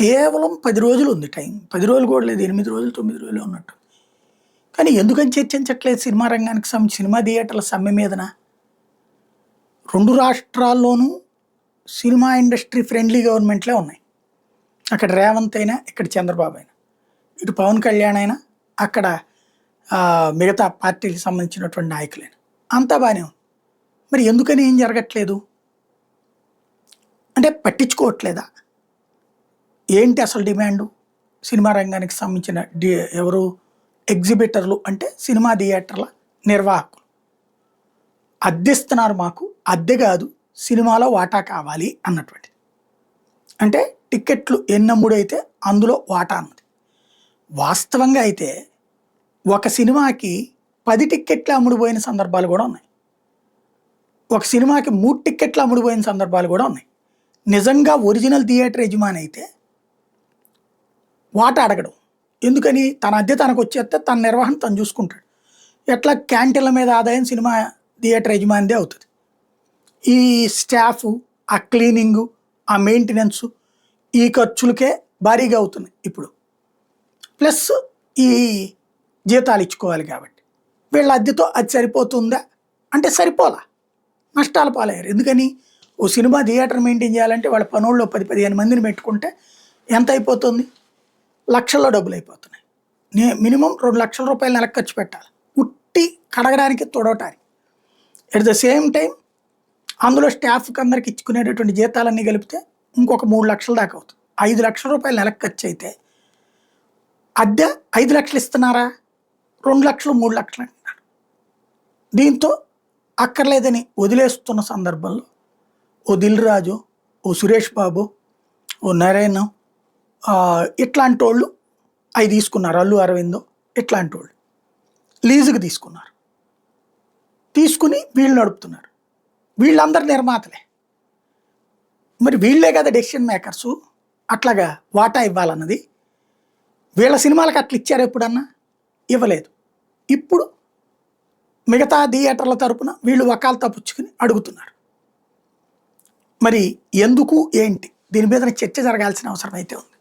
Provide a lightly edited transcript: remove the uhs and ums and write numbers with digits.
కేవలం 10 రోజులు ఉంది టైం. 10 రోజులు కూడా లేదు. 8 రోజులు, 9 రోజులే ఉన్నట్టు. కానీ ఎందుకని చర్చించట్లేదు సినిమా రంగానికి సినిమా థియేటర్ల సమ్మె మీదన? 2 రాష్ట్రాల్లోనూ సినిమా ఇండస్ట్రీ ఫ్రెండ్లీ గవర్నమెంట్‌లే ఉన్నాయి. అక్కడ రేవంత్ అయినా, ఇక్కడ చంద్రబాబు అయినా. ఇటు పవన్ కళ్యాణ్ అయినా, అక్కడ మిగతా పార్టీలకు సంబంధించినటువంటి నాయకులైనా. అంతా బానే ఉంది. మరి ఎందుకని ఏం జరగట్లేదు? అంటే పట్టించుకోవట్లేదా? ఏంటి అసలు డిమాండు? సినిమా రంగానికి సంబంధించిన ఎవరు ఎగ్జిబిటర్లు అంటే సినిమా థియేటర్ల నిర్వాహకులు. అద్దెస్తున్నారు మాకు, అద్దె కాదు సినిమాలో వాటా కావాలి అన్నటువంటిది. అంటే టిక్కెట్లు ఎన్నమ్ముడైతే అందులో వాటా అన్నది. వాస్తవంగా అయితే ఒక సినిమాకి 10 టిక్కెట్లు అమ్ముడుపోయిన సందర్భాలు కూడా ఉన్నాయి. ఒక సినిమాకి 3 టిక్కెట్లు అమ్ముడుపోయిన సందర్భాలు కూడా ఉన్నాయి. నిజంగా ఒరిజినల్ థియేటర్ యజమాని అయితే వాటా అడగడం. ఎందుకని? తన అద్దె తనకు వచ్చేస్తే తన నిర్వహణ తను చూసుకుంటాడు. ఎట్లా క్యాంటీన్ల మీద ఆదాయం సినిమా థియేటర్ యజమానిదే అవుతుంది. ఈ స్టాఫ్, ఆ క్లీనింగు, ఆ మెయింటెనెన్సు, ఈ ఖర్చులకే భారీగా అవుతున్నాయి ఇప్పుడు. ప్లస్ ఈ జీతాలు ఇచ్చుకోవాలి కాబట్టి వీళ్ళ అద్దెతో అది సరిపోతుందా అంటే సరిపోలా, నష్టాల పాలయ్యారు. ఎందుకని? ఓ సినిమా థియేటర్ మెయింటైన్ చేయాలంటే వాళ్ళ పనుల్లో 10-15 మందిని పెట్టుకుంటే ఎంత అయిపోతుంది? లక్షల్లో డబ్బులు అయిపోతున్నాయి. మినిమం 2 లక్షల రూపాయలు నెలకు ఖర్చు పెట్టాలి ఉట్టి కడగడానికి, తొడవటానికి. ఎట్ ద సేమ్ టైం అందులో స్టాఫ్కి అందరికి ఇచ్చుకునేటటువంటి జీతాలన్నీ కలిపితే ఇంకొక 3 లక్షల దాకా అవుతుంది. 5 లక్షల రూపాయలు నెలకు ఖర్చు అయితే అద్దె 5 లక్షలు ఇస్తున్నారా? 2 లక్షలు, 3 లక్షలు అంటున్నారు. దీంతో అక్కర్లేదని వదిలేస్తున్న సందర్భంలో ఓ దిల్ రాజు, ఓ సురేష్ బాబు, ఓ నరేన్, ఇట్లాంటి వాళ్ళు అవి తీసుకున్నారు. అల్లు అరవిందో ఇట్లాంటి వాళ్ళు లీజుకి తీసుకున్నారు. తీసుకుని వీళ్ళు నడుపుతున్నారు. వీళ్ళందరూ నిర్మాతలే. మరి వీళ్ళే కదా డెసిషన్ మేకర్సు. అట్లాగా వాటా ఇవ్వాలన్నది. వీళ్ళ సినిమాలకు అట్లా ఇచ్చారు ఎప్పుడన్నా? ఇవ్వలేదు. ఇప్పుడు మిగతా థియేటర్ల తరపున వీళ్ళు వకాల్తా పుచ్చుకుని అడుగుతున్నారు. మరి ఎందుకు ఏంటి? దీని మీద చర్చ జరగాల్సిన అవసరం అయితే ఉంది.